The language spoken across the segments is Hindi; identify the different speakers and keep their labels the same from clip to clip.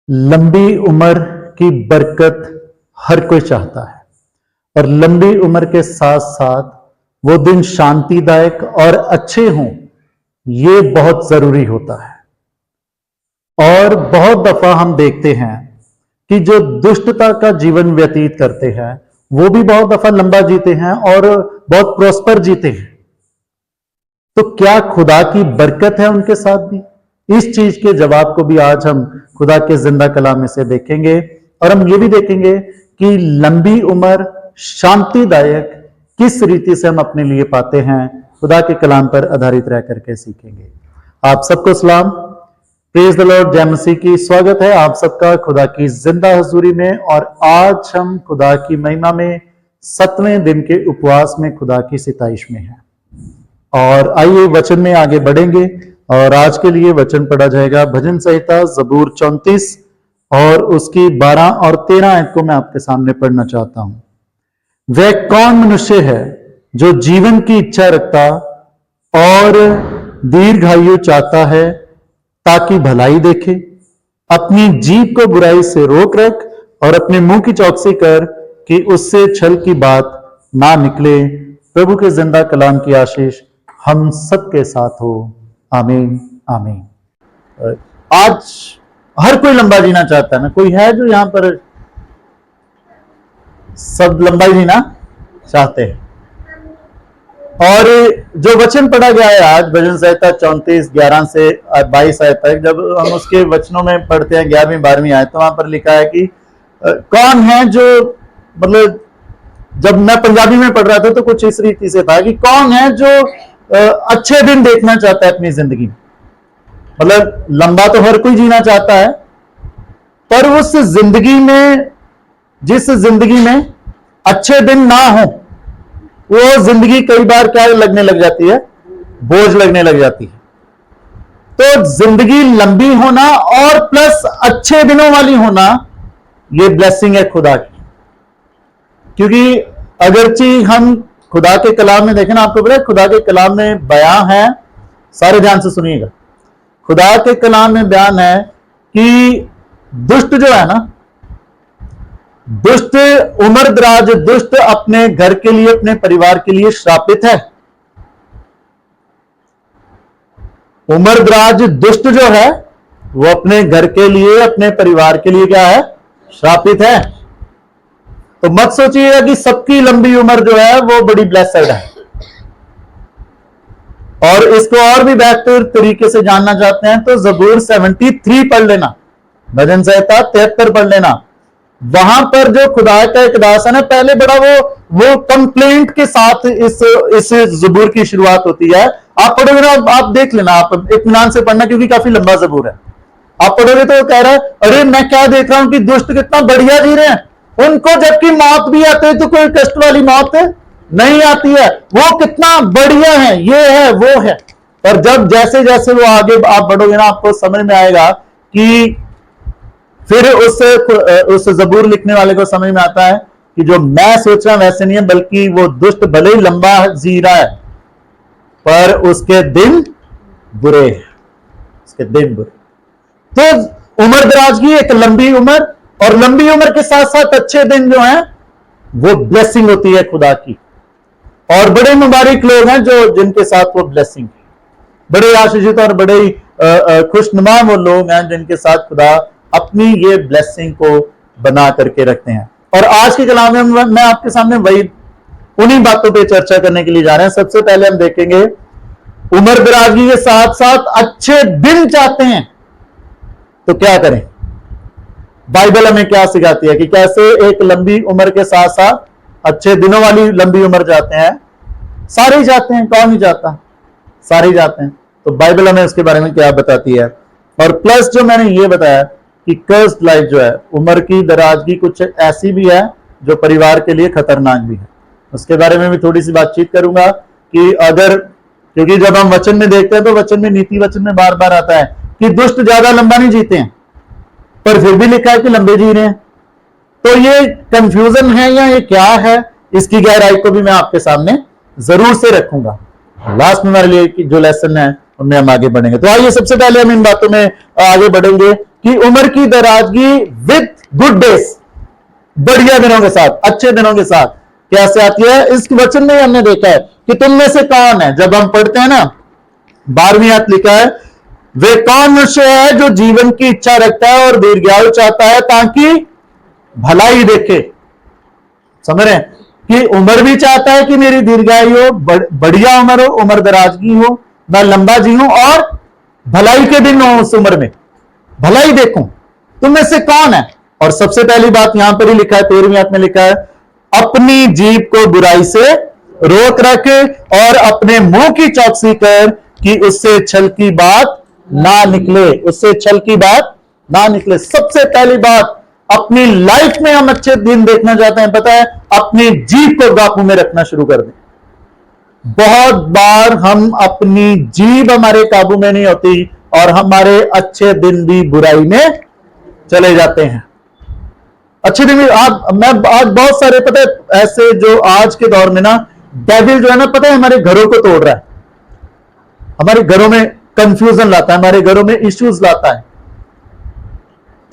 Speaker 1: लंबी उम्र की बरकत हर कोई चाहता है और लंबी उम्र के साथ साथ वो दिन शांतिदायक और अच्छे हों, ये बहुत जरूरी होता है। और बहुत दफा हम देखते हैं कि जो दुष्टता का जीवन व्यतीत करते हैं वो भी बहुत दफा लंबा जीते हैं और बहुत प्रोस्पर जीते हैं। तो क्या खुदा की बरकत है उनके साथ भी? इस चीज के जवाब को भी आज हम खुदा के जिंदा कलाम में से देखेंगे और हम ये भी देखेंगे कि लंबी उम्र शांतिदायक किस रीति से हम अपने लिए पाते हैं। खुदा के कलाम पर आधारित रह करके सीखेंगे। आप सबको सलाम, प्रेज द लॉर्ड, जय मसीह की। स्वागत है आप सबका खुदा की जिंदा हजूरी में। और आज हम खुदा की महिमा में 7वें दिन के उपवास में खुदा की सिताइश में हैं। और आइए वचन में आगे बढ़ेंगे और आज के लिए वचन पढ़ा जाएगा भजन संहिता जबूर 34 और उसकी 12 और 13 आयत को मैं आपके सामने पढ़ना चाहता हूं। वह कौन मनुष्य है जो जीवन की इच्छा रखता और दीर्घायु चाहता है ताकि भलाई देखे, अपनी जीभ को बुराई से रोक रख और अपने मुंह की चौकसी कर कि उससे छल की बात ना निकले। प्रभु के जिंदा कलाम की आशीष हम सबके साथ हो। आमीन आमीन। आज हर कोई लंबा जीना चाहता है ना? कोई है जो यहां पर सब लंबा जीना चाहते हैं? और जो वचन पढ़ा गया है आज भजन संहिता 34 11 से 22 आयत तक, जब हम उसके वचनों में पढ़ते हैं 11वीं 12वीं आयत, तो वहां पर लिखा है कि कौन है जो, मतलब जब मैं पंजाबी में पढ़ रहा था तो कुछ इस रीति से था कि कौन है जो अच्छे दिन देखना चाहता है अपनी जिंदगी में। मतलब लंबा तो हर कोई जीना चाहता है, पर उस जिंदगी में, जिस जिंदगी में अच्छे दिन ना हो, वो जिंदगी कई बार क्या लगने लग जाती है? बोझ लगने लग जाती है। तो जिंदगी लंबी होना और प्लस अच्छे दिनों वाली होना, ये ब्लेसिंग है खुदा की। क्योंकि अगरचे हम खुदा के कलाम में देखें ना, आपको पता है खुदा के कलाम में बयान है, सारे ध्यान से सुनिएगा, खुदा के कलाम में बयान है कि दुष्ट जो है ना, दुष्ट उम्र दराज दुष्ट अपने घर के लिए, अपने परिवार के लिए श्रापित है। उम्र दराज दुष्ट जो है वो अपने घर के लिए, अपने परिवार के लिए क्या है? श्रापित है। तो मत सोचिएगा कि सबकी लंबी उम्र जो है वो बड़ी ब्लेसड है। और इसको और भी बेहतर तरीके से जानना चाहते हैं तो जबूर 73 पढ़ लेना, भजन संहिता 73 पढ़ लेना। वहां पर जो खुदा का एक दास है ना, पहले बड़ा वो कंप्लेंट के साथ इस जबूर की शुरुआत होती है। आप पढ़ोगे ना, आप देख लेना, आप इत्मीनान से पढ़ना, क्योंकि काफी लंबा जबूर है। आप पढ़ोगे तो वो कह रहा है, अरे मैं क्या देख रहा हूं कि दुष्ट कितना बढ़िया जी रहे हैं, उनको जबकि मौत भी आती है तो कोई कष्ट वाली मौत नहीं आती है, वो कितना बढ़िया है, ये है वो है। पर जब जैसे जैसे वो आगे आप बढ़ोगे ना, आपको समझ में आएगा कि फिर उस जबूर लिखने वाले को समझ में आता है कि जो मैं सोच रहा वैसे नहीं है, बल्कि वो दुष्ट भले ही लंबा जी रहा है पर उसके दिन बुरे हैं, उसके दिन बुरे। तो उम्र दराज की एक लंबी उम्र, और लंबी उम्र के साथ साथ अच्छे दिन जो हैं वो ब्लेसिंग होती है खुदा की। और बड़े मुबारक लोग हैं जो जिनके साथ वो ब्लेसिंग है। बड़े आशीषित और बड़े खुशनुमा वो लोग हैं जिनके साथ खुदा अपनी ये ब्लेसिंग को बना करके रखते हैं। और आज के कलाम में मैं आपके सामने वही उन्हीं बातों पे चर्चा करने के लिए जा रहे हैं। सबसे पहले हम देखेंगे उम्र दराजी के साथ साथ अच्छे दिन चाहते हैं तो क्या करें। बाइबल हमें क्या सिखाती है कि कैसे एक लंबी उम्र के साथ साथ अच्छे दिनों वाली लंबी उम्र चाहते हैं। सारे ही चाहते हैं, कौन नहीं चाहता? सारे ही चाहते हैं। तो बाइबल हमें उसके बारे में क्या बताती है। और प्लस जो मैंने ये बताया कि कर्स्ड लाइफ जो है, उम्र की दराजगी कुछ ऐसी भी है जो परिवार के लिए खतरनाक भी है। उसके बारे में भी थोड़ी सी बातचीत करूंगा कि अगर, क्योंकि जब हम वचन में देखते हैं तो वचन में, नीति वचन में बार बार आता है कि दुष्ट ज्यादा लंबा नहीं जीते हैं, पर फिर भी लिखा है कि लंबे जी रहे हैं। तो ये कंफ्यूजन है या ये क्या है, इसकी गहराई को भी मैं आपके सामने जरूर से रखूंगा। लास्ट में हमारे लिए जो लेसन है उनमें हम आगे बढ़ेंगे। तो आइए सबसे पहले हम इन बातों में आगे बढ़ेंगे कि उम्र की दराजगी विद गुड डेज, बढ़िया दिनों के साथ, अच्छे दिनों के साथ कैसे आती है, इस वचन में हमने देखा है कि तुम में से कौन है, जब हम पढ़ते हैं ना 12वीं आयत लिखा है, वे कौन मनुष्य है जो जीवन की इच्छा रखता है और दीर्घायु चाहता है ताकि भलाई देखे। समझ रहे हैं कि उम्र भी चाहता है कि मेरी दीर्घायु हो, बढ़िया उम्र हो, उम्र दराजगी हो, मैं लंबा जी हूं और भलाई के दिन हो, उस उम्र में भलाई देखूं। तुम में से कौन है? और सबसे पहली बात यहां पर ही लिखा है, 13वीं आयत में लिखा है, अपनी जीभ को बुराई से रोक रख और अपने मुंह की चौकसी कर कि उससे छल की बात ना निकले, उससे छल की बात ना निकले। सबसे पहली बात, अपनी लाइफ में हम अच्छे दिन देखना चाहते हैं, पता है, अपनी जीभ को काबू में रखना शुरू कर दें। बहुत बार हम अपनी जीभ हमारे काबू में नहीं होती और हमारे अच्छे दिन भी बुराई में चले जाते हैं। अच्छे दिन भी मैं आज बहुत सारे, पता है, ऐसे जो आज के दौर में ना डेविल जो है ना, पता है, हमारे घरों को तोड़ रहा है, हमारे घरों में कंफ्यूजन लाता है, हमारे घरों में इश्यूज लाता है,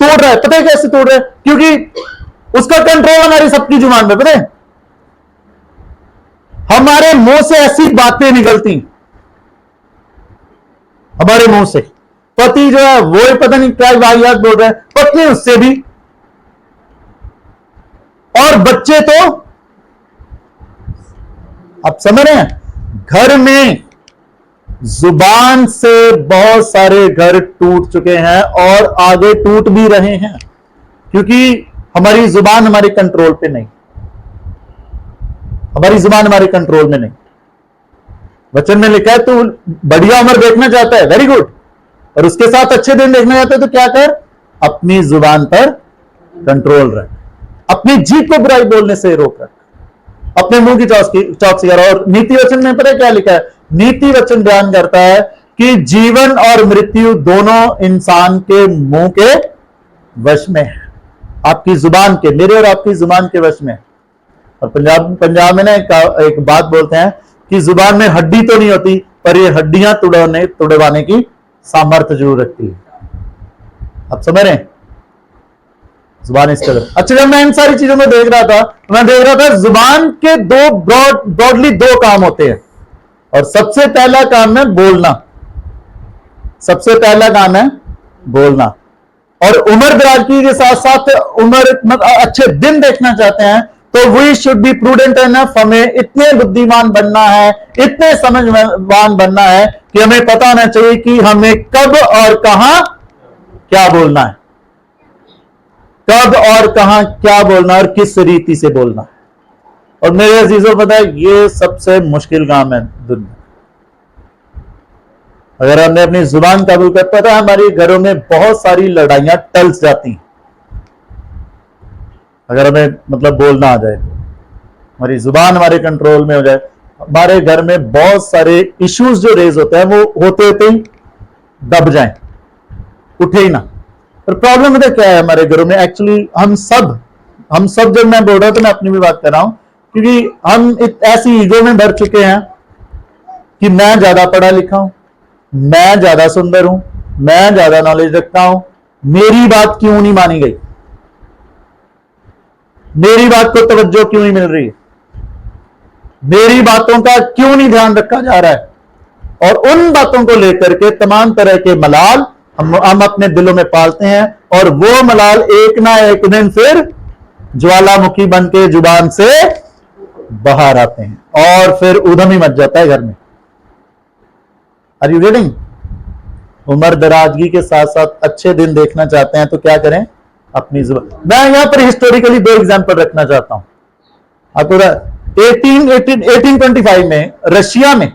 Speaker 1: तोड़ रहा है। पता है कैसे तोड़ रहा है? क्योंकि उसका कंट्रोल हमारी सबकी जुबान में, पता है, हमारे मुंह से ऐसी बातें निकलती, हमारे मुंह से। पति जो है वो ही पता नहीं क्या वाहियात बोल रहा है, पत्नी उससे भी, और बच्चे तो आप समझ रहे हैं, घर में जुबान से बहुत सारे घर टूट चुके हैं और आगे टूट भी रहे हैं, क्योंकि हमारी जुबान हमारे कंट्रोल पे नहीं, हमारी जुबान हमारे कंट्रोल में नहीं। वचन में लिखा है तू बढ़िया उम्र देखना चाहता है, वेरी गुड, और उसके साथ अच्छे दिन देखना चाहता है तो क्या कर, अपनी जुबान पर कंट्रोल रख, अपनी जीभ को बुराई बोलने से रोक रख, अपने मुंह की चौकसी कर। और नीति वचन में पता है क्या लिखा है? नीति वचन बयान करता है कि जीवन और मृत्यु दोनों इंसान के मुंह के वश में है, आपकी जुबान के, मेरे और आपकी जुबान के वश में। और पंजाब में ना एक बात बोलते हैं कि जुबान में हड्डी तो नहीं होती, पर ये हड्डियां तुड़वाने की सामर्थ्य जरूर रखती है। आप समझ रहे हैं, जुबान इस तरह। अच्छा, जब मैं इन सारी चीजों में देख रहा था, मैं देख रहा था जुबान के ब्रॉडली दो काम होते हैं, और सबसे पहला काम है बोलना, सबसे पहला काम है बोलना। और उम्र दराजगी के साथ साथ उम्र अच्छे दिन देखना चाहते हैं तो we should be prudent enough, हमें इतने बुद्धिमान बनना है, इतने समझवान बनना है कि हमें पता होना चाहिए कि हमें कब और कहां क्या बोलना है, कब और कहां क्या बोलना और किस रीति से बोलना है। और मेरे अजीजों, पता है, ये सबसे मुश्किल काम है दुनिया। अगर हमने अपनी जुबान काबू कर, पता है, हमारे घरों में बहुत सारी लड़ाइयां टल जाती हैं अगर हमें बोलना आ जाए तो, हमारी जुबान हमारे कंट्रोल में हो जाए। हमारे घर में बहुत सारे इश्यूज जो रेज होते हैं वो होते होते ही दब जाएं, उठे ही ना। पर प्रॉब्लम पता क्या है हमारे घरों में? एक्चुअली हम सब, जब मैं बोल रहा हूं तो मैं अपनी भी बात कर रहा हूं, क्योंकि हम ऐसी ईगो में भर चुके हैं कि मैं ज्यादा पढ़ा लिखा हूं, मैं ज्यादा सुंदर हूं, मैं ज्यादा नॉलेज रखता हूं, मेरी बात क्यों नहीं मानी गई, मेरी बात को तवज्जो क्यों नहीं मिल रही है, मेरी बातों का क्यों नहीं ध्यान रखा जा रहा है। और उन बातों को लेकर के तमाम तरह के मलाल हम अपने दिलों में पालते हैं, और वो मलाल एक ना एक दिन फिर ज्वालामुखी बन के जुबान से बाहर आते हैं और फिर उधम ही मच जाता है घर में। Are you getting? उम्र दराजगी के साथ साथ अच्छे दिन देखना चाहते हैं तो क्या करें? अपनी जुबान। मैं यहां पर हिस्टोरिकली दो एग्जांपल रखना चाहता हूं आपको। 1825 में रशिया में,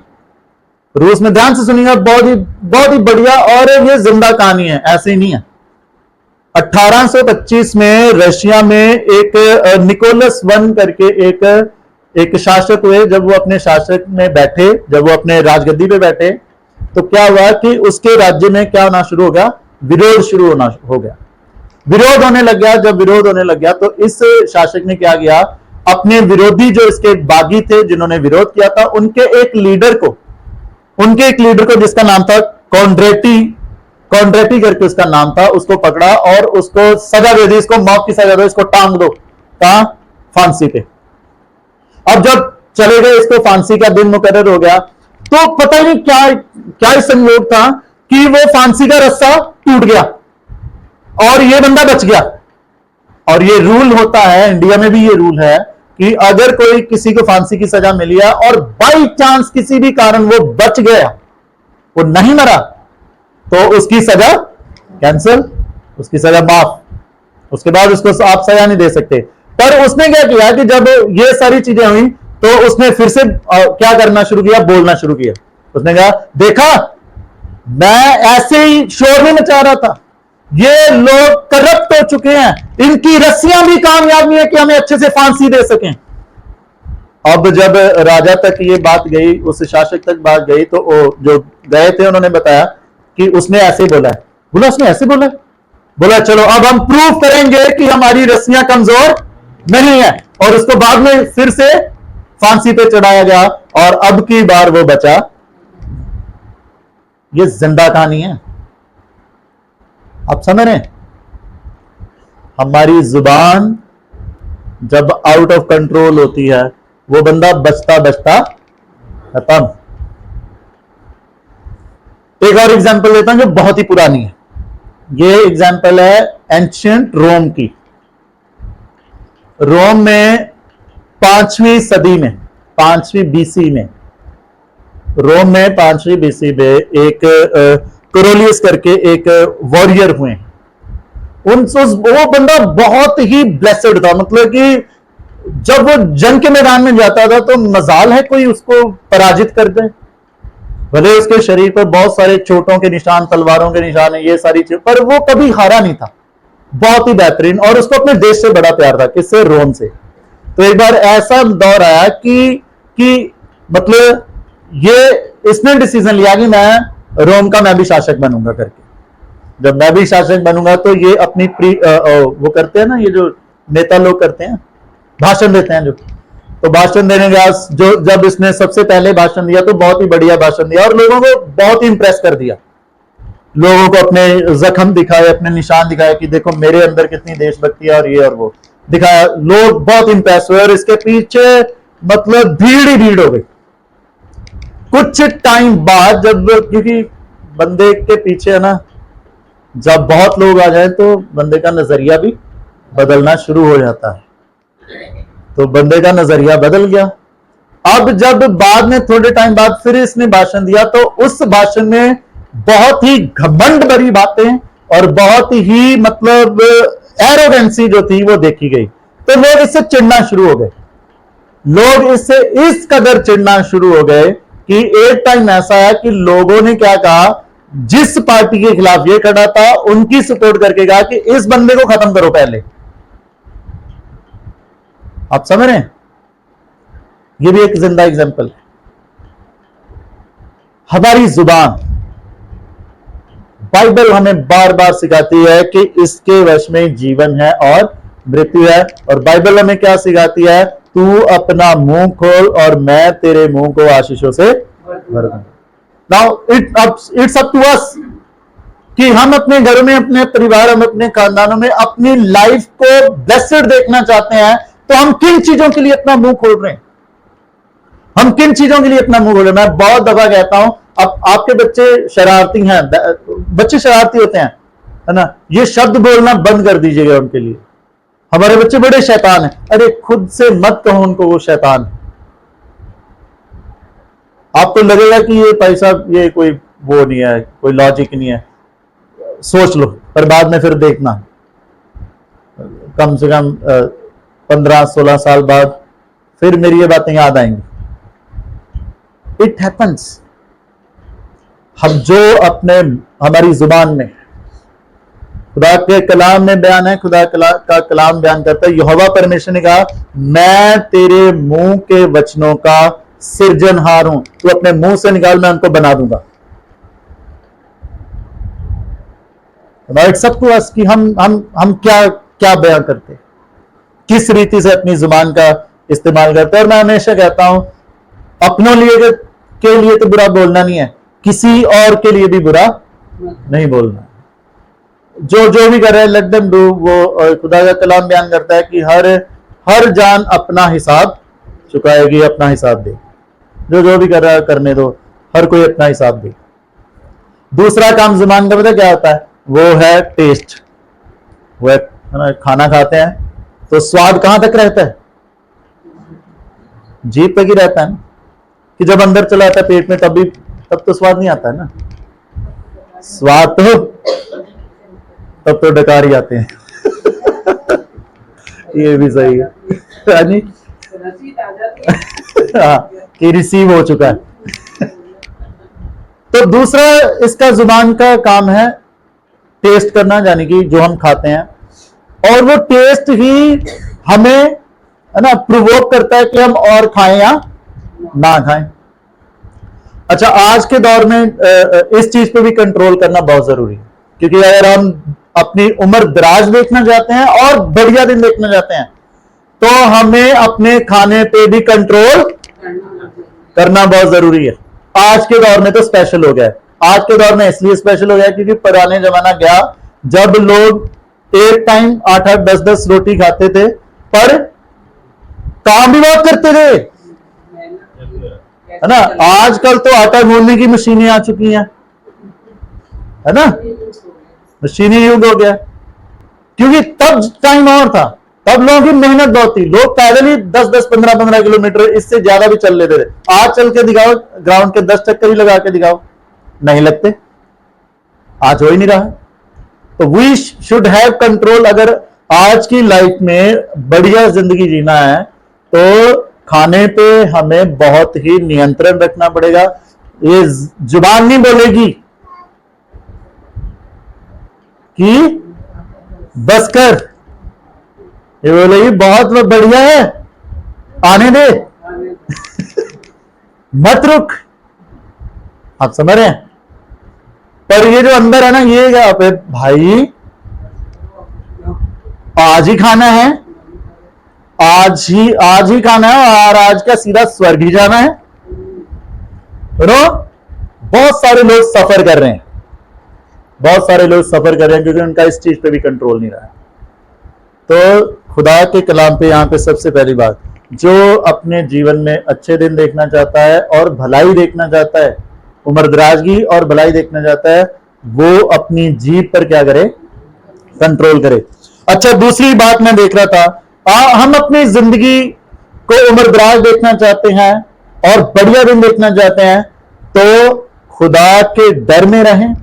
Speaker 1: रूस में, ध्यान से सुनिएगा, बहुत ही बढ़िया, और ये जिंदा कहानी है, ऐसे ही नहीं है। 1825 में रशिया में एक निकोलस वन करके एक शासक हुए। जब वो अपने शासक में बैठे, जब वो अपने राजगद्दी पे बैठे, तो क्या हुआ कि उसके राज्य में क्या होना शुरू हो गया? विरोध शुरू होना हो गया, विरोध होने लग गया। जब विरोध होने लग गया तो इस शासक ने क्या किया, अपने विरोधी जो इसके बागी थे जिन्होंने विरोध किया था, उनके एक लीडर को जिसका नाम था कॉन्ड्रेटी करके उसका नाम था, उसको पकड़ा और उसको सजा दे दी, इसको मौत की सजा दो, इसको टांग दो, कहां? फांसी पे। अब जब चले गए, इसको फांसी का दिन मुकर्रर हो गया, तो पता ही नहीं क्या क्या संयोग था कि वो फांसी का रस्सा टूट गया और ये बंदा बच गया। और ये रूल होता है, इंडिया में भी ये रूल है कि अगर कोई किसी को फांसी की सजा मिली है और बाई चांस किसी भी कारण वो बच गया, वो नहीं मरा, तो उसकी सजा कैंसिल, उसकी सजा माफ, उसके बाद उसको आप सजा नहीं दे सकते। पर उसने क्या किया कि जब ये सारी चीजें हुई तो उसने फिर से क्या करना शुरू किया? बोलना शुरू किया। उसने कहा, देखा मैं ऐसे ही शोर नहीं मचा रहा था, ये लोग करप्ट हो चुके हैं, इनकी रस्सियां भी कामयाब नहीं है कि हमें अच्छे से फांसी दे सकें। अब जब राजा तक ये बात गई, उस शासक तक बात गई, तो जो गए थे उन्होंने बताया कि उसने ऐसे बोला है। बोला उसने ऐसे बोला है? बोला चलो अब हम प्रूव करेंगे कि हमारी रस्सियां कमजोर नहीं है, और उसको बाद में फिर से फांसी पे चढ़ाया गया और अब की बार वो बचा। ये जिंदा कहानी है, आप समझ रहे हैं? हमारी जुबान जब आउट ऑफ कंट्रोल होती है, वो बंदा बचता बचता खत्म। एक और एग्जांपल देता हूं जो बहुत ही पुरानी है। ये एग्जांपल है एंशिएंट रोम की। रोम में 5वीं सदी में, 5वीं बीसी में, रोम में 5वीं बीसी में एक कोरोलियस करके एक वॉरियर हुए। वो बंदा बहुत ही ब्लेस्ड था, मतलब कि जब वो जंग के मैदान में जाता था तो मजाल है कोई उसको पराजित कर दे। भले उसके शरीर पर बहुत सारे चोटों के निशान, तलवारों के निशान है, ये सारी चीज, पर वो कभी हारा नहीं था। बहुत ही बेहतरीन, और उसको अपने देश से बड़ा प्यार था। किससे? रोम से। तो एक बार ऐसा दौर आया कि मतलब ये इसने डिसीजन लिया कि मैं रोम का मैं भी शासक बनूंगा करके। जब मैं भी शासक बनूंगा तो ये अपनी वो करते हैं ना, ये जो नेता लोग करते हैं, भाषण देते हैं जो, तो भाषण देने के बाद जो जब इसने सबसे पहले भाषण दिया तो बहुत ही बढ़िया भाषण दिया और लोगों को बहुत ही इंप्रेस कर दिया। लोगों को अपने जख्म दिखाए, अपने निशान दिखाए कि देखो मेरे अंदर कितनी देशभक्ति है और ये और वो दिखाया। लोग बहुत इंप्रेस हुए और इसके पीछे मतलब भीड़ ही भीड़ हो गई। कुछ टाइम बाद जब, क्योंकि बंदे के पीछे है ना, जब बहुत लोग आ जाए तो बंदे का नजरिया भी बदलना शुरू हो जाता है। तो बंदे का नजरिया बदल गया। अब जब बाद में थोड़े टाइम बाद फिर इसने भाषण दिया तो उस भाषण में बहुत ही घमंड भरी बातें और बहुत ही मतलब एरोगेंसी जो थी वो देखी गई। तो लोग इससे चिढ़ना शुरू हो गए। लोग इससे इस कदर चिढ़ना शुरू हो गए कि एक टाइम ऐसा है कि लोगों ने क्या कहा, जिस पार्टी के खिलाफ ये खड़ा था उनकी सपोर्ट करके कहा कि इस बंदे को खत्म करो पहले। आप समझ रहे हैं? ये भी एक जिंदा एग्जांपल है। हमारी जुबान, बाइबल हमें बार बार सिखाती है कि इसके वश में जीवन है और मृत्यु है। और बाइबल हमें क्या सिखाती है? तू अपना मुंह खोल और मैं तेरे मुंह को आशीषों से भर दूंगा। Now it's up to us कि हम अपने घरों में, अपने परिवार, हम अपने खानदानों में अपनी लाइफ को ब्लेस्ड देखना चाहते हैं, तो हम किन चीजों के लिए अपना मुंह खोल रहे हैं? हम किन चीजों के लिए अपना मुंह खोल रहे हैं? मैं बहुत दफा कहता हूं, अब आपके बच्चे शरारती हैं, बच्चे शरारती होते हैं, है ना, ये शब्द बोलना बंद कर दीजिएगा उनके लिए। हमारे बच्चे बड़े शैतान हैं। अरे खुद से मत कहो उनको वो शैतान। आपको लगेगा कि ये पैसा, ये कोई वो नहीं है, कोई लॉजिक नहीं है, सोच लो, पर बाद में फिर देखना, कम से कम 15-16 साल बाद फिर मेरी ये बातें याद आएंगी। It happens. हम जो अपने, हमारी जुबान में, खुदा के कलाम में बयान है, खुदा का कलाम बयान करता है, यहोवा परमेश्वर ने कहा मैं तेरे मुंह के वचनों का सृजनहार हूं, तू अपने मुंह से निकाल, मैं उनको बना दूंगा। इट्स अप टू अस कि हम क्या क्या बयान करते हैं, किस रीति से अपनी जुबान का इस्तेमाल करते हैं। और मैं हमेशा कहता हूं, अपनों के लिए तो बुरा बोलना नहीं है, किसी और के लिए भी बुरा नहीं बोलना। जो जो भी कर रहे हैं लेट देम डू। वो खुदा का कलाम बयान करता है कि हर जान अपना हिसाब चुकाएगी, अपना हिसाब दे। जो जो भी कर रहा है करने दो, हर कोई अपना हिसाब दे। दूसरा काम जुबान का पता क्या होता है? वो है टेस्ट। वो है ना, खाना खाते हैं तो स्वाद कहां तक रहता है? जीभ तक ही रहता है ना, कि जब अंदर चला आता है पेट में तब तो स्वाद नहीं आता है ना। स्वाद तो तब तो डकार ही आते हैं। ये भी सही है हाँ, कि रिसीव हो चुका है। तो दूसरा इसका जुबान का काम है टेस्ट करना, यानी कि जो हम खाते हैं, और वो टेस्ट ही हमें है ना प्रोवोक करता है कि हम और खाएं या ना खाएं। अच्छा, आज के दौर में इस चीज पे भी कंट्रोल करना बहुत जरूरी है, क्योंकि अगर हम अपनी उम्र दराज देखना चाहते हैं और बढ़िया दिन देखना चाहते हैं तो हमें अपने खाने पे भी कंट्रोल करना बहुत जरूरी है। आज के दौर में तो स्पेशल हो गया है। आज के दौर में इसलिए स्पेशल हो गया क्योंकि पुराने जमाना गया जब लोग एक टाइम 8-8 10-10 रोटी खाते थे, पर काम भी बहुत करते थे, है ना। आजकल तो आटा गूंदने की मशीनें आ चुकी हैं, है ना, मशीनी युग हो गया। क्योंकि तब टाइम और था, तब लोगों की मेहनत बहुत थी, लोग पैदल ही 10-10 15-15 किलोमीटर, इससे ज्यादा भी चल लेते थे। आज चल के दिखाओ, ग्राउंड के 10 चक्कर ही लगा के दिखाओ, नहीं लगते, आज हो ही नहीं रहा। तो वी शुड हैव कंट्रोल। अगर आज की लाइफ में बढ़िया जिंदगी जीना है तो खाने पे हमें बहुत ही नियंत्रण रखना पड़ेगा। ये जुबान नहीं बोलेगी कि बस कर, ये बोलेगी बहुत बढ़िया है, आने दे मत रुक। आप समझ रहे हैं? पर ये जो अंदर है ना, ये क्या पे भाई, आज ही खाना है, आज ही खाना है, और आज का सीधा स्वर्ग ही जाना है। बहुत सारे लोग सफर कर रहे हैं, बहुत सारे लोग सफर कर रहे हैं क्योंकि उनका इस चीज पे भी कंट्रोल नहीं रहा है। तो खुदा के कलाम पे यहां पे सबसे पहली बात, जो अपने जीवन में अच्छे दिन देखना चाहता है और भलाई देखना चाहता है, उम्र दराजगी और भलाई देखना चाहता है, वो अपनी जीभ पर क्या करे? कंट्रोल करे। अच्छा, दूसरी बात मैं देख रहा था, हम अपनी जिंदगी को उम्र दराज देखना चाहते हैं और बढ़िया दिन देखना चाहते हैं, तो खुदा के डर में रहें,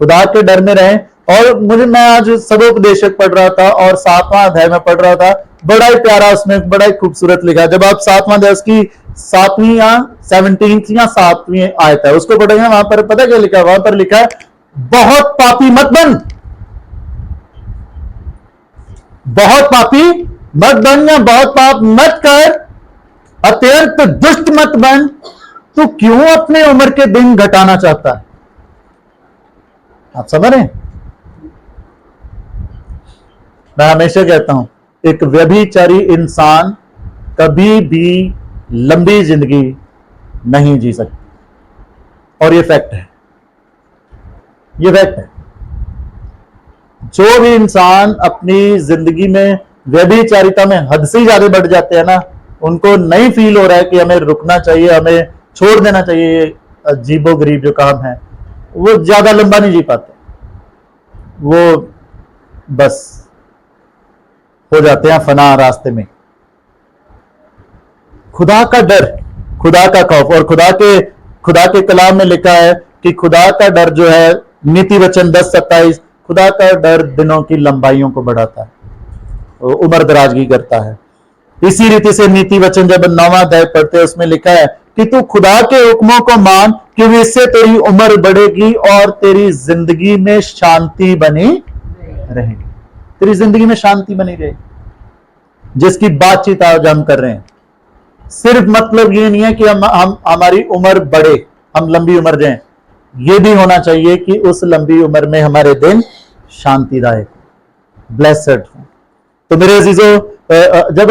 Speaker 1: खुदा के डर में रहें। और मैं आज सदोपदेशक पढ़ रहा था और 7वां अध्याय में पढ़ रहा था, बड़ा ही प्यारा, उसमें बड़ा ही खूबसूरत लिखा। जब आप 7वां अध्याय की 7वीं या 17th या 7वीं आयत है उसको पढ़ेंगे, वहां पर पता क्या लिखा है? वहां पर लिखा है, बहुत पापी मत बन, बहुत पापी मत बन, या बहुत पाप मत कर, अत्यंत दुष्ट मत बन। तू क्यों अपने उम्र के दिन घटाना चाहता है? आप समझ रहे हैं? मैं हमेशा कहता हूं, एक व्यभिचारी इंसान कभी भी लंबी जिंदगी नहीं जी सकता, और ये फैक्ट है, ये फैक्ट है। जो भी इंसान अपनी जिंदगी में व्यभिचारिता में हद से ज्यादा बढ़ जाते हैं ना, उनको नहीं फील हो रहा है कि हमें रुकना चाहिए, हमें छोड़ देना चाहिए ये अजीबो गरीब जो काम है, वो ज्यादा लंबा नहीं जी पाते, वो बस हो जाते हैं फना रास्ते में। खुदा का डर, खुदा का खौफ, और खुदा के कलाम में लिखा है कि खुदा का डर जो है, नीति वचन 10:27, खुदा का डर दिनों की लंबाइयों को बढ़ाता है, उम्र दराजगी करता है। इसी रीति से नीति वचन जब 9वां अध्याय पढ़ते हैं, उसमें लिखा है कि तू खुदा के हुक्मों को मान, क्योंकि इससे तेरी उम्र बढ़ेगी और तेरी जिंदगी में शांति बनी रहेगी। तेरी जिंदगी में शांति बनी रहेगी, जिसकी बातचीत आज हम कर रहे हैं। सिर्फ मतलब ये नहीं है कि हम हमारी उम्र बढ़े, हम लंबी उम्र जाएं, ये भी होना चाहिए कि उस लंबी उम्र में हमारे दिन शांतिदायक, ब्लेस्ड हो। तो मेरे अजीजों, जब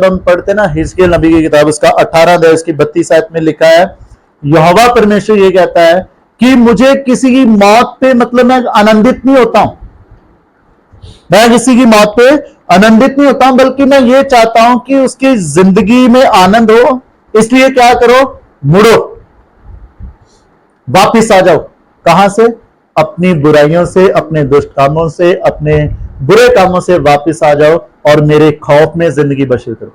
Speaker 1: हम पढ़ते ना हिजकिय्याह नबी की किताब, उसका 18 अध्याय उसकी 32 आयत में लिखा है, यहोवा परमेश्वर ये कहता है कि मुझे किसी की मौत पे मतलब मैं आनंदित नहीं होता हूं, मैं किसी की मौत पे आनंदित नहीं होता हूं, बल्कि मैं ये चाहता हूं कि उसकी जिंदगी में आनंद हो। इसलिए क्या करो, मुड़ो, वापिस आ जाओ। कहां से? अपनी बुराइयों से, अपने दुष्ट कामों से, अपने बुरे कामों से वापिस आ जाओ और मेरे खौफ में जिंदगी बसर करो।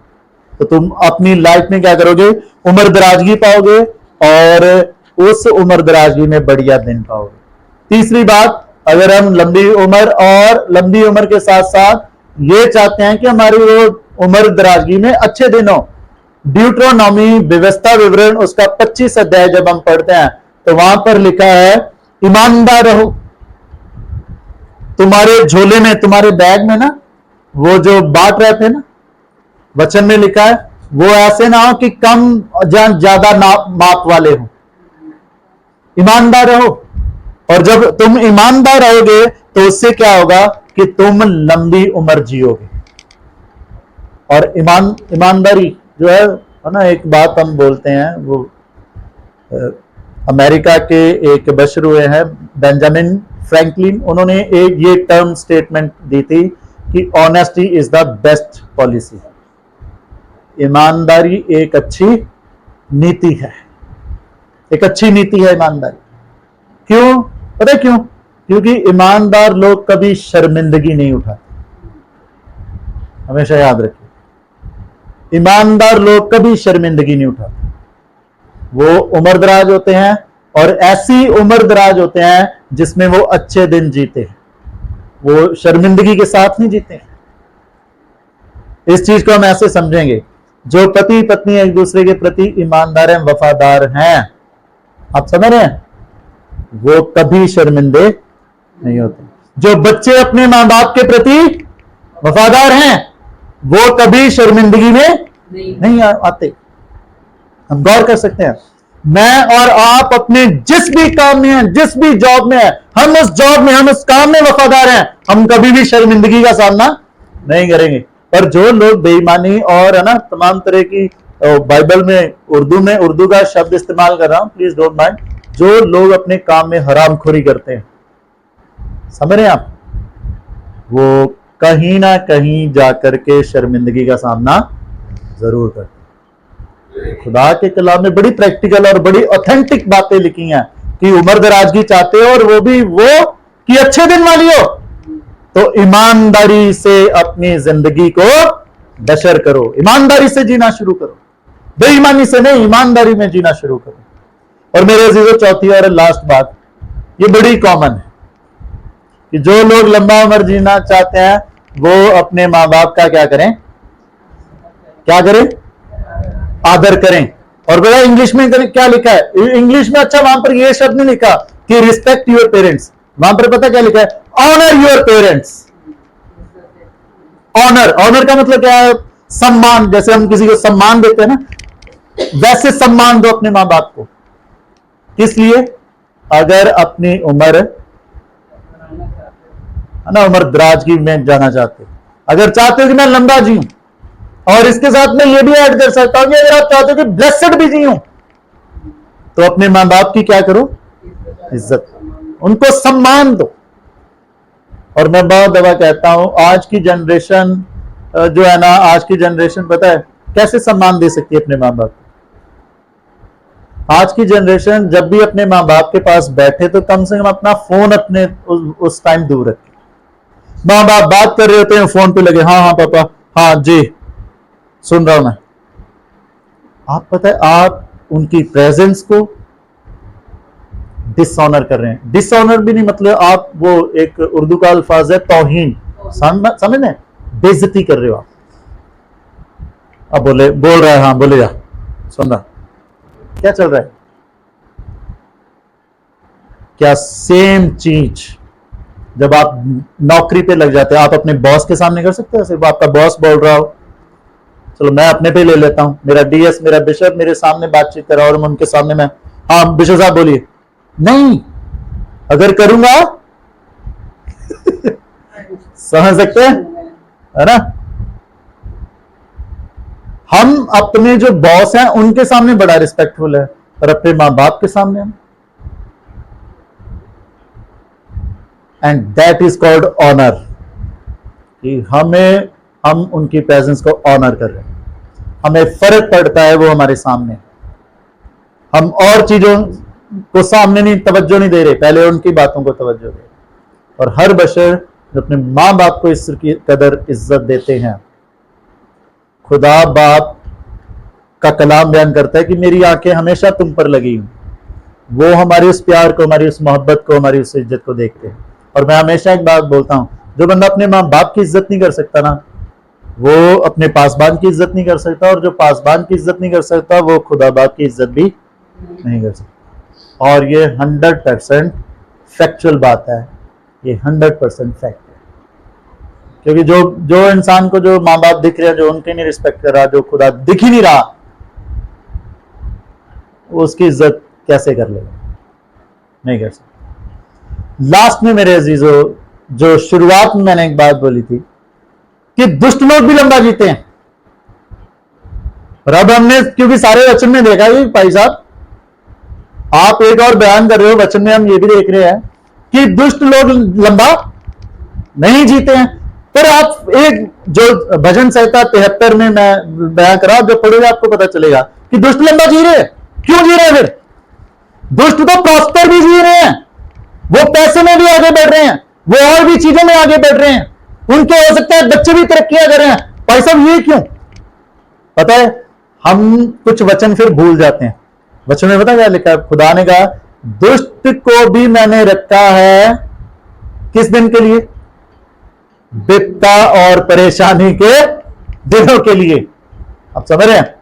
Speaker 1: तो तुम अपनी लाइफ में क्या करोगे? उम्र दराजगी पाओगे और उस उम्र दराजगी में बढ़िया दिन पाओगे। तीसरी बात, अगर हम लंबी उम्र और लंबी उम्र के साथ साथ ये चाहते हैं कि हमारी वो उम्र दराजगी में अच्छे दिन हो, ड्यूट्रोनॉमी व्यवस्था विवरण उसका 25 अध्याय जब हम पढ़ते हैं तो वहां पर लिखा है, ईमानदार रहो। तुम्हारे झोले में, तुम्हारे बैग में ना वो जो बांट रहे थे ना, वचन में लिखा है, वो ऐसे ना हो कि कम या ज्यादा माप वाले हो। ईमानदार रहो, और जब तुम ईमानदार रहोगे तो उससे क्या होगा कि तुम लंबी उम्र जियोगे। और ईमानदारी जो है ना, एक बात हम बोलते हैं, वो अमेरिका के एक बशर हुए हैं बेंजामिन फ्रैंकलिन, उन्होंने एक ये टर्म स्टेटमेंट दी थी कि honesty is the best policy. ईमानदारी एक अच्छी नीति है, एक अच्छी नीति है ईमानदारी। क्यों? पता है क्यों? क्योंकि ईमानदार लोग कभी शर्मिंदगी नहीं उठाते, हमेशा याद रखिए, ईमानदार लोग कभी शर्मिंदगी नहीं उठाते। वो उम्रदराज होते हैं और ऐसी उम्रदराज होते हैं जिसमें वो अच्छे दिन जीते हैं, वो शर्मिंदगी के साथ नहीं जीते हैं। इस चीज को हम ऐसे समझेंगे, जो पति पत्नी एक दूसरे के प्रति ईमानदार हैं, वफादार हैं, आप समझ रहे हैं, वो कभी शर्मिंदे नहीं होते। जो बच्चे अपने मां बाप के प्रति वफादार हैं वो कभी शर्मिंदगी में नहीं आते। हम गौर कर सकते हैं, मैं और आप अपने जिस भी काम में हैं, जिस भी जॉब में है, हम उस जॉब में, हम उस काम में वफादार हैं, हम कभी भी शर्मिंदगी का सामना नहीं करेंगे। पर जो लोग बेईमानी और है ना तमाम तरह की, बाइबल में उर्दू का शब्द इस्तेमाल कर रहा हूं, प्लीज डोंट माइंड, जो लोग अपने काम में हरामखोरी करते हैं, समझ रहे हैं आप, वो कहीं ना कहीं जाकर के शर्मिंदगी का सामना जरूर करते हैं। खुदा के कलाम में बड़ी प्रैक्टिकल और बड़ी ऑथेंटिक बातें लिखी हैं कि उम्र दराजगी चाहते हो और वो भी वो कि अच्छे दिन वाली हो, तो ईमानदारी से अपनी जिंदगी को बशर करो, ईमानदारी से जीना शुरू करो, बेईमानी से नहीं, ईमानदारी में जीना शुरू करो। और मेरे अजीजों, चौथी और लास्ट बात, ये बड़ी कॉमन है कि जो लोग लंबा उम्र जीना चाहते हैं वो अपने मां बाप का क्या करें? क्या करें? आदर करें। और बड़ा इंग्लिश में क्या लिखा है? इंग्लिश में अच्छा वहां पर ये शब्द नहीं लिखा कि रिस्पेक्ट योर पेरेंट्स, वहां पर पता क्या लिखा है? Honour your parents. Honour, honour का मतलब क्या है? सम्मान। जैसे हम किसी को सम्मान देते हैं ना, वैसे सम्मान दो अपने मां बाप को। किस लिए? अगर अपनी उम्र है ना, उम्र दराजगी में जाना चाहते, अगर चाहते हो कि मैं लंबा जीऊं, और इसके साथ में ये भी ऐड कर सकता हूं कि अगर आप चाहते हो कि ब्लेसेड भी जीऊं, तो अपने मां बाप की क्या करो? इज्जत, उनको सम्मान दो। और मैं बहुत दफा कहता हूं, आज की जनरेशन जो है ना, आज की जनरेशन पता है कैसे सम्मान दे सकती है अपने मां बाप को? आज की जनरेशन जब भी अपने मां बाप के पास बैठे तो कम से कम अपना फोन अपने उस टाइम दूर रखे। मां बाप बात कर रहे होते हैं, फोन पे लगे, हाँ हाँ पापा, हाँ जी सुन रहा हूं मैं। आप पता है आप उनकी प्रेजेंस को डिसऑनर कर रहे हैं। डिसऑनर भी नहीं, मतलब आप वो एक उर्दू का अल्फाज है तौहीन, समझ में, बेइज्जती कर रहे हो आप। अब बोल रहा है, हाँ बोले जा, सुन रहा, क्या चल रहा है? क्या सेम चीज जब आप नौकरी पे लग जाते हैं, आप अपने बॉस के सामने कर सकते हैं? सिर्फ आपका बॉस बोल रहा हो, चलो मैं अपने पे ले लेता हूं, मेरा डीएस, मेरा बिशप मेरे सामने बातचीत कर रहा और उनके सामने मैं, हाँ बिशप साहब बोलिए, नहीं। अगर करूंगा समझ सकते हैं, है ना? हम अपने जो बॉस हैं उनके सामने बड़ा रिस्पेक्टफुल है, और अपने मां बाप के सामने हम and that is called honour, कि हम उनकी प्रेजेंस को ऑनर कर रहे हैं, हमें फर्क पड़ता है वो हमारे सामने, हम और चीजों को सामने नहीं, तवज्जो नहीं दे रहे, पहले उनकी बातों को तवज्जो दे रहे। और हर बशर जो अपने माँ बाप को इस की कदर इज्जत देते हैं, खुदा बाप का कलाम बयान करता है कि मेरी आंखें हमेशा तुम पर लगी हूं, वो हमारी उस प्यार को, हमारी उस मोहब्बत को, हमारी उस इज्जत को देखते हैं। और मैं हमेशा एक बात बोलता हूं, जो बंदा अपने माँ बाप की इज्जत नहीं कर सकता ना, वो अपने पासबान की इज्जत नहीं कर सकता, और जो पासबान की इज्जत नहीं कर सकता वो खुदा बाप की इज्जत भी नहीं कर सकता। और ये 100% फैक्चुअल बात है, ये 100% फैक्ट है। क्योंकि जो इंसान को जो माँ बाप दिख रहे हैं, जो उनकी नहीं रिस्पेक्ट कर रहा, जो खुदा दिख ही नहीं रहा, उसकी इज्जत कैसे कर लेगा? नहीं कर सकता। लास्ट में मेरे अजीजों, जो शुरुआत में मैंने एक बात बोली थी कि दुष्ट लोग भी लंबा जीते हैं, और अब हमने क्योंकि सारे वचन में देखा कि भाई साहब आप एक और बयान कर रहे हो, वचन में हम ये भी देख रहे हैं कि दुष्ट लोग लंबा नहीं जीते हैं। पर आप एक जो भजन संहिता 73 में मैं बयान करा, आप जब पढ़ोगे आपको पता चलेगा कि दुष्ट लंबा जी रहे हैं। क्यों जी रहे हैं? फिर दुष्ट तो प्रॉस्पर भी जी रहे हैं, वो पैसे में भी आगे बढ़ रहे हैं, वो और भी चीजों में आगे बढ़ रहे हैं, उनके हो सकता है बच्चे भी तरक्कियां कर रहे हैं। भाई साहब ये क्यों? पता है, हम कुछ वचन फिर भूल जाते हैं। वचन में पता क्या लिखा है? खुदा ने कहा दुष्ट को भी मैंने रखा है किस दिन के लिए? विपदा और परेशानी के दिनों के लिए। आप समझ रहे हैं?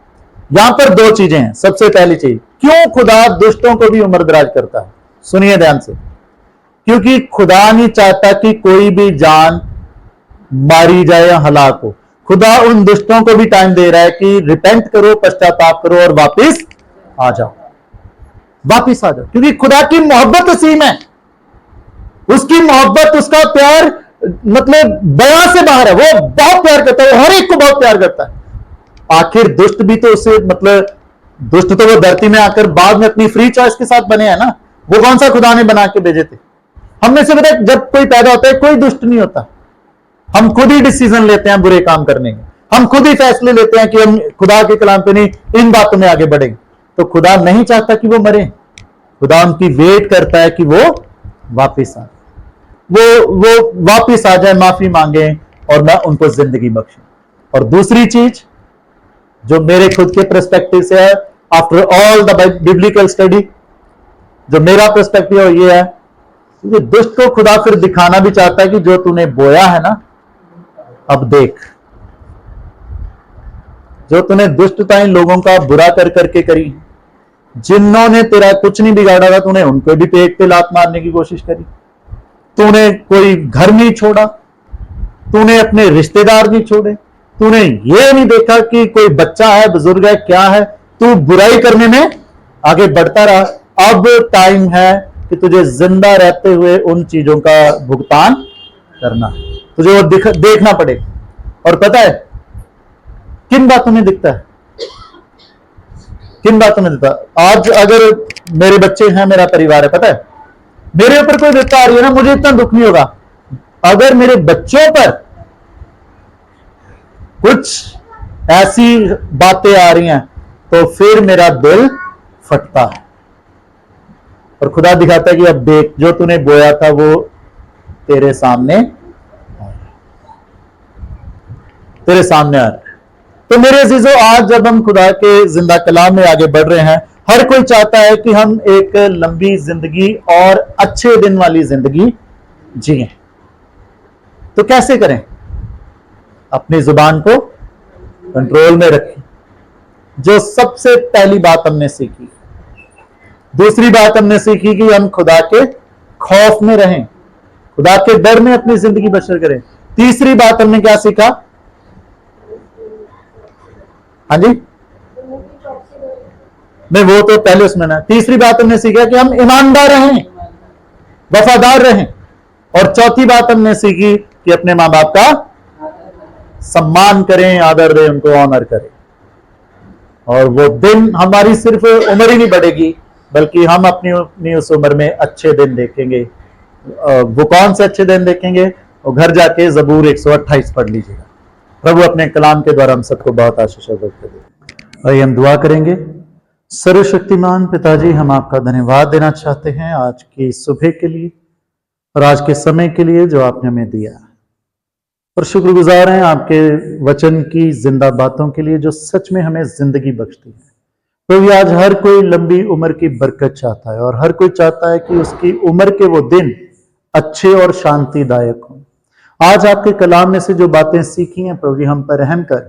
Speaker 1: यहां पर दो चीजें हैं। सबसे पहली चीज, क्यों खुदा दुष्टों को भी उम्र दराज करता है? सुनिए ध्यान से। क्योंकि खुदा नहीं चाहता कि कोई भी जान मारी जाए या हलाक हो। खुदा उन दुष्टों को भी टाइम दे रहा है कि रिपेंट करो, पश्चाताप करो और वापिस आ जाओ, वापिस आ जाओ। क्योंकि खुदा की मोहब्बत असीम है, उसकी मोहब्बत, उसका प्यार मतलब बयां से बाहर है। वो बहुत प्यार करता है, वो हर एक को बहुत प्यार करता है। आखिर दुष्ट भी तो उसे मतलब दुष्ट तो वो धरती में आकर बाद में अपनी फ्री चॉइस के साथ बने हैं ना। वो कौन सा खुदा ने बना के भेजे थे? हमने से पता, जब कोई पैदा होता है कोई दुष्ट नहीं होता। हम खुद ही डिसीजन लेते हैं बुरे काम करने के, हम खुद ही फैसले लेते हैं कि हम खुदा के कलाम पे नहीं, इन बातों में आगे बढ़ेंगे। तो खुदा नहीं चाहता कि वो मरे, खुदा उनकी वेट करता है कि वो वापिस आए, वो वापिस आ जाए, माफी मांगे और मैं उनको जिंदगी बख्शूं। और दूसरी चीज जो मेरे खुद के पर्सपेक्टिव से है, after all the biblical study, जो मेरा पर्सपेक्टिव है ये है कि दुष्ट को खुदा फिर दिखाना भी चाहता है कि जो तूने बोया है ना, अब देख, जो तूने दुष्टता इन लोगों का बुरा कर करके करी, जिन्होंने तेरा कुछ नहीं बिगाड़ा था, तूने उनको भी पेट पे लात मारने की कोशिश करी, तूने कोई घर नहीं छोड़ा, तूने अपने रिश्तेदार नहीं छोड़े, तूने ये नहीं देखा कि कोई बच्चा है, बुजुर्ग है, क्या है, तू बुराई करने में आगे बढ़ता रहा। अब टाइम है कि तुझे जिंदा रहते हुए उन चीजों का भुगतान करना है, तुझे वो देखना पड़ेगा। और पता है किन बातों में दिखता है, किन बातों में दिखता है? आज अगर मेरे बच्चे हैं, मेरा परिवार है, पता है मेरे ऊपर कोई विपदा आ रही है ना, मुझे इतना दुख नहीं होगा। अगर मेरे बच्चों पर कुछ ऐसी बातें आ रही हैं तो फिर मेरा दिल फटता है, और खुदा दिखाता है कि अब देख, जो तूने बोया था वो तेरे सामने, तेरे सामने आ रहा है। तो मेरे अजीजों, आज जब हम खुदा के जिंदा कलाम में आगे बढ़ रहे हैं, हर कोई चाहता है कि हम एक लंबी जिंदगी और अच्छे दिन वाली जिंदगी जिए। तो कैसे करें? अपनी जुबान को कंट्रोल में रखें, जो सबसे पहली बात हमने सीखी। दूसरी बात हमने सीखी कि हम खुदा के खौफ में रहें, खुदा के डर में अपनी जिंदगी बसर करें। तीसरी बात हमने क्या सीखा? हाँ जी, नहीं वो तो पहले उसमें ना। तीसरी बात हमने सीखा कि हम ईमानदार रहें, वफादार रहें। और चौथी बात हमने सीखी कि अपने मां बाप का सम्मान करें, आदर दें, उनको ऑनर करें। और वो दिन, हमारी सिर्फ उम्र ही नहीं बढ़ेगी, बल्कि हम अपनी उस उम्र में अच्छे दिन देखेंगे, वो कौन से अच्छे दिन देखेंगे, और घर जाके जबूर 128 पढ़ लीजिएगा। प्रभु अपने कलाम के द्वारा हम सबको बहुत आशीष और बरकत दे। आइए हम दुआ करेंगे। सर्वशक्तिमान पिताजी, हम आपका धन्यवाद देना चाहते हैं आज की सुबह के लिए और आज के समय के लिए जो आपने हमें दिया, और शुक्रगुजार हैं आपके वचन की जिंदा बातों के लिए जो सच में हमें जिंदगी बख्शती है। तो आज हर कोई लंबी उम्र की बरकत चाहता है, और हर कोई चाहता है कि उसकी उम्र के वो दिन अच्छे और शांतिदायक हों। आज आपके कलाम में से जो बातें सीखी हैं प्रभु जी, हम पर रहम कर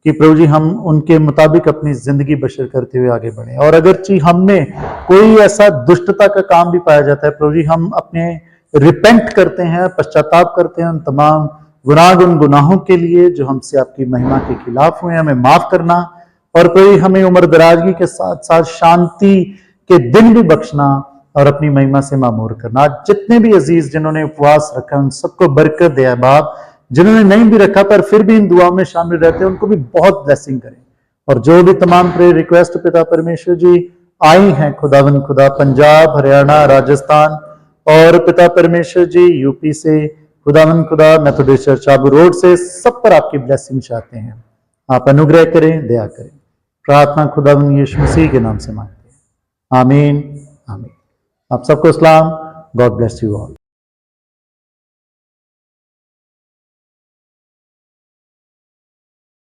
Speaker 1: कि प्रभु जी हम उनके मुताबिक अपनी जिंदगी बसर करते हुए आगे बढ़े। और अगर हम में कोई ऐसा दुष्टता का काम भी पाया जाता है प्रभु जी, हम अपने रिपेंट करते हैं, पश्चाताप करते हैं उन तमाम उन गुनाहों के लिए जो हमसे आपकी महिमा के खिलाफ हुए। हमें माफ करना, और प्रभु हमें उम्र दराजगी के साथ साथ शांति के दिन भी बख्शना और अपनी महिमा से मामूर करना। आज जितने भी अजीज जिन्होंने उपवास रखा उन सबको बरकत दे बाप, जिन्होंने नहीं भी रखा पर फिर भी इन दुआओं में शामिल रहते हैं उनको भी बहुत ब्लेसिंग करें। और जो भी तमाम प्रेयर रिक्वेस्ट पिता परमेश्वर जी आई हैं खुदावन खुदा, पंजाब, हरियाणा, राजस्थान और पिता परमेश्वर जी यूपी से खुदावन खुदा, मेथोडिस्ट चर्च आबू रोड से, सब पर आपकी ब्लेसिंग चाहते हैं। आप अनुग्रह करें, दया करें। प्रार्थना खुदावन यीशु मसीह के नाम से मांगते हैं, आमीन आमीन। आप सबको सलाम। God bless you all.